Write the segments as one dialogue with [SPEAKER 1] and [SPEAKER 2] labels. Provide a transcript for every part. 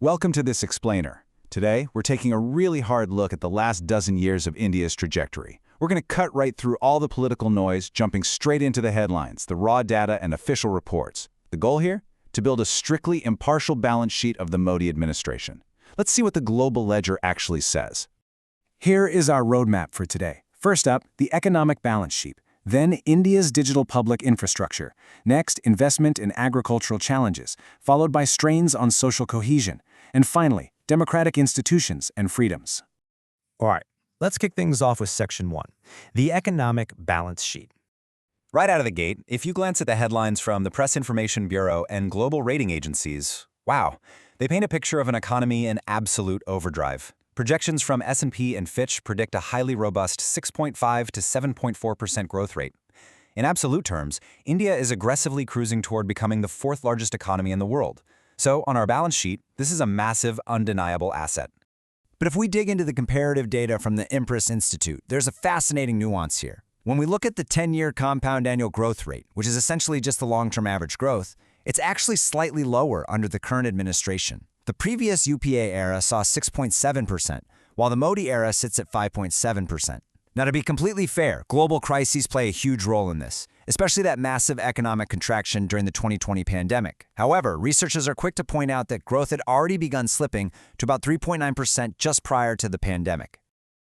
[SPEAKER 1] Welcome to this explainer. Today, we're taking a really hard look at the last dozen years of India's trajectory. We're going to cut right through all the political noise, jumping straight into the headlines, the raw data, and official reports. The goal here? To build a strictly impartial balance sheet of the Modi administration. Let's see what the global ledger actually says.
[SPEAKER 2] Here is our roadmap for today. First up, the economic balance sheet. Then, India's digital public infrastructure. Next, investment in agricultural challenges, followed by strains on social cohesion. And finally, democratic institutions and freedoms.
[SPEAKER 3] All right, let's kick things off with Section 1, the economic balance sheet.
[SPEAKER 4] Right out of the gate, if you glance at the headlines from the Press Information Bureau and global rating agencies, wow, they paint a picture of an economy in absolute overdrive. Projections from S&P and Fitch predict a highly robust 6.5 to 7.4% growth rate. In absolute terms, India is aggressively cruising toward becoming the fourth largest economy in the world. So, on our balance sheet, this is a massive, undeniable asset.
[SPEAKER 3] But if we dig into the comparative data from the Impress Institute, there's a fascinating nuance here. When we look at the 10-year compound annual growth rate, which is essentially just the long-term average growth, it's actually slightly lower under the current administration. The previous UPA era saw 6.7%, while the Modi era sits at 5.7%. Now, to be completely fair, global crises play a huge role in this, especially that massive economic contraction during the 2020 pandemic. However, researchers are quick to point out that growth had already begun slipping to about 3.9% just prior to the pandemic.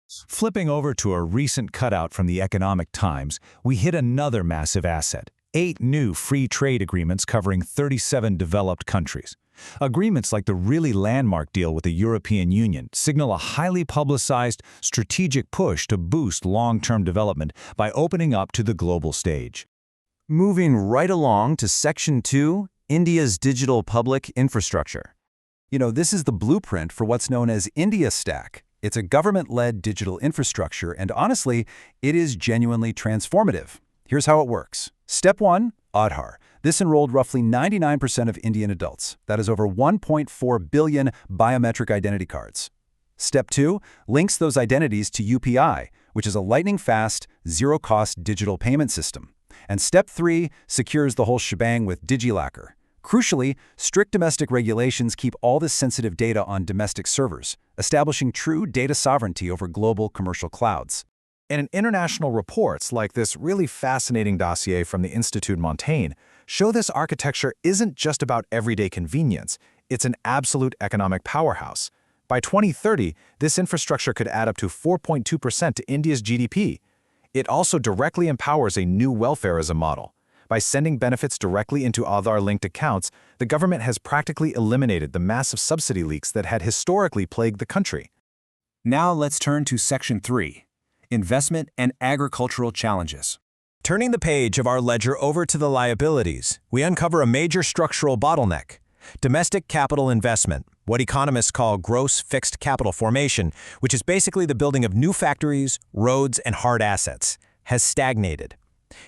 [SPEAKER 5] Flipping over to a recent cutout from the Economic Times, we hit another massive asset: 8 new free trade agreements covering 37 developed countries. Agreements like the really landmark deal with the European Union signal a highly publicized, strategic push to boost long-term development by opening up to the global stage.
[SPEAKER 1] Moving right along to Section 2, India's digital public infrastructure. This is the blueprint for what's known as India Stack. It's a government-led digital infrastructure, and honestly, it is genuinely transformative. Here's how it works. Step 1, Aadhaar. This enrolled roughly 99% of Indian adults. That is over 1.4 billion biometric identity cards. Step 2 links those identities to UPI, which is a lightning-fast, zero-cost digital payment system. And Step 3 secures the whole shebang with DigiLocker. Crucially, strict domestic regulations keep all this sensitive data on domestic servers, establishing true data sovereignty over global commercial clouds.
[SPEAKER 5] And in international reports like this really fascinating dossier from the Institut Montaigne show this architecture isn't just about everyday convenience, it's an absolute economic powerhouse. By 2030, this infrastructure could add up to 4.2% to India's GDP. It also directly empowers a new welfareism model. By sending benefits directly into Aadhaar-linked accounts, the government has practically eliminated the massive subsidy leaks that had historically plagued the country.
[SPEAKER 2] Now let's turn to Section 3, investment and agricultural challenges.
[SPEAKER 3] Turning the page of our ledger over to the liabilities, we uncover a major structural bottleneck: domestic capital investment, what economists call gross fixed capital formation, which is basically the building of new factories, roads, and hard assets, has stagnated.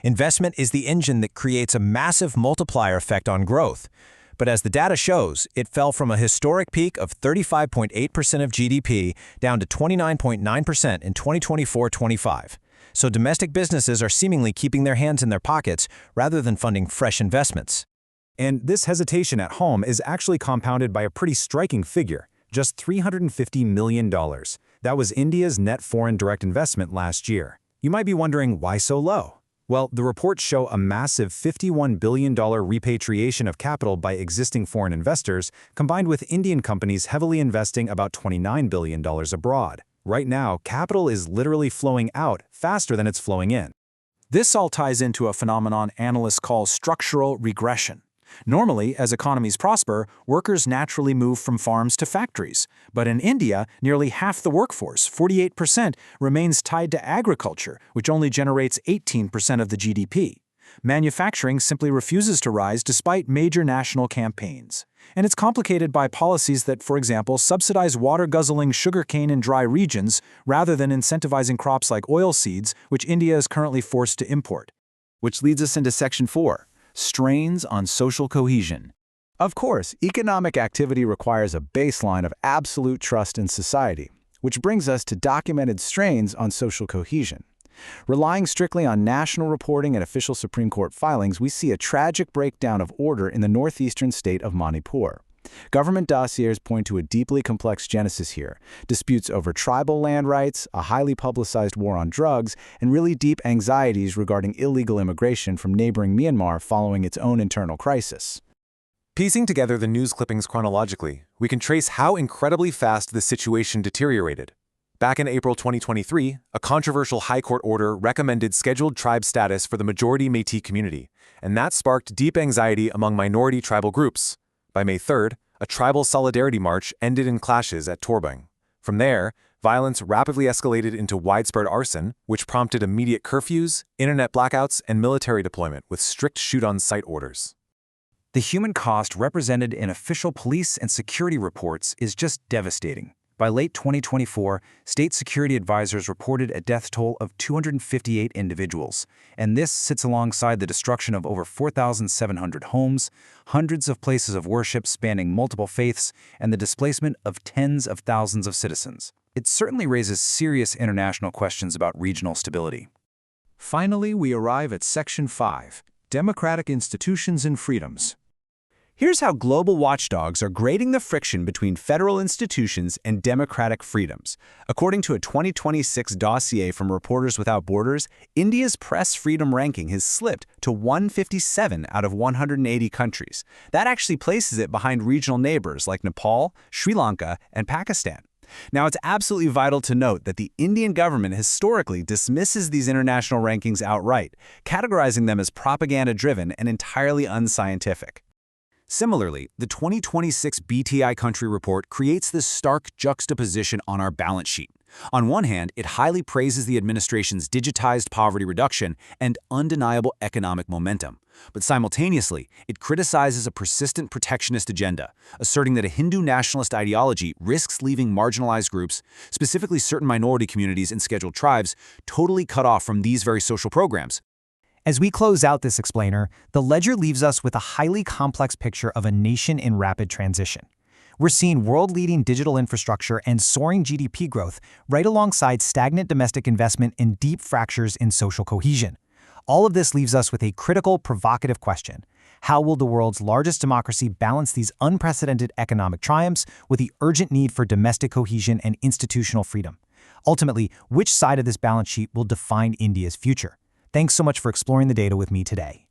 [SPEAKER 3] Investment is the engine that creates a massive multiplier effect on growth. But as the data shows, it fell from a historic peak of 35.8% of GDP down to 29.9% in 2024-25. So domestic businesses are seemingly keeping their hands in their pockets rather than funding fresh investments.
[SPEAKER 5] And this hesitation at home is actually compounded by a pretty striking figure, just $350 million. That was India's net foreign direct investment last year. You might be wondering, why so low? Well, the reports show a massive $51 billion repatriation of capital by existing foreign investors, combined with Indian companies heavily investing about $29 billion abroad. Right now, capital is literally flowing out faster than it's flowing in.
[SPEAKER 2] This all ties into a phenomenon analysts call structural regression. Normally, as economies prosper, workers naturally move from farms to factories. But in India, nearly half the workforce, 48%, remains tied to agriculture, which only generates 18% of the GDP. Manufacturing simply refuses to rise despite major national campaigns. And it's complicated by policies that, for example, subsidize water-guzzling sugarcane in dry regions rather than incentivizing crops like oilseeds, which India is currently forced to import.
[SPEAKER 1] Which leads us into Section 4. Strains on social cohesion. Of course, economic activity requires a baseline of absolute trust in society, which brings us to documented strains on social cohesion. Relying strictly on national reporting and official Supreme Court filings, we see a tragic breakdown of order in the northeastern state of Manipur.
[SPEAKER 5] Government dossiers point to a deeply complex genesis here: disputes over tribal land rights, a highly publicized war on drugs, and really deep anxieties regarding illegal immigration from neighboring Myanmar following its own internal crisis.
[SPEAKER 2] Piecing together the news clippings chronologically, we can trace how incredibly fast the situation deteriorated. Back in April 2023, a controversial High Court order recommended scheduled tribe status for the majority Métis community, and that sparked deep anxiety among minority tribal groups. By May 3rd, a tribal solidarity march ended in clashes at Torbang. From there, violence rapidly escalated into widespread arson, which prompted immediate curfews, internet blackouts, and military deployment with strict shoot-on-sight orders.
[SPEAKER 1] The human cost represented in official police and security reports is just devastating. By late 2024, state security advisors reported a death toll of 258 individuals, and this sits alongside the destruction of over 4,700 homes, hundreds of places of worship spanning multiple faiths, and the displacement of tens of thousands of citizens. It certainly raises serious international questions about regional stability.
[SPEAKER 3] Finally, we arrive at Section 5, Democratic Institutions and Freedoms.
[SPEAKER 4] Here's how global watchdogs are grading the friction between federal institutions and democratic freedoms. According to a 2026 dossier from Reporters Without Borders, India's press freedom ranking has slipped to 157 out of 180 countries. That actually places it behind regional neighbors like Nepal, Sri Lanka, and Pakistan. Now, it's absolutely vital to note that the Indian government historically dismisses these international rankings outright, categorizing them as propaganda-driven and entirely unscientific. Similarly, the 2026 BTI Country Report creates this stark juxtaposition on our balance sheet. On one hand, it highly praises the administration's digitized poverty reduction and undeniable economic momentum. But simultaneously, it criticizes a persistent protectionist agenda, asserting that a Hindu nationalist ideology risks leaving marginalized groups, specifically certain minority communities and scheduled tribes, totally cut off from these very social programs.
[SPEAKER 6] As we close out this explainer, the ledger leaves us with a highly complex picture of a nation in rapid transition. We're seeing world-leading digital infrastructure and soaring GDP growth right alongside stagnant domestic investment and deep fractures in social cohesion. All of this leaves us with a critical, provocative question. How will the world's largest democracy balance these unprecedented economic triumphs with the urgent need for domestic cohesion and institutional freedom? Ultimately, which side of this balance sheet will define India's future? Thanks so much for exploring the data with me today.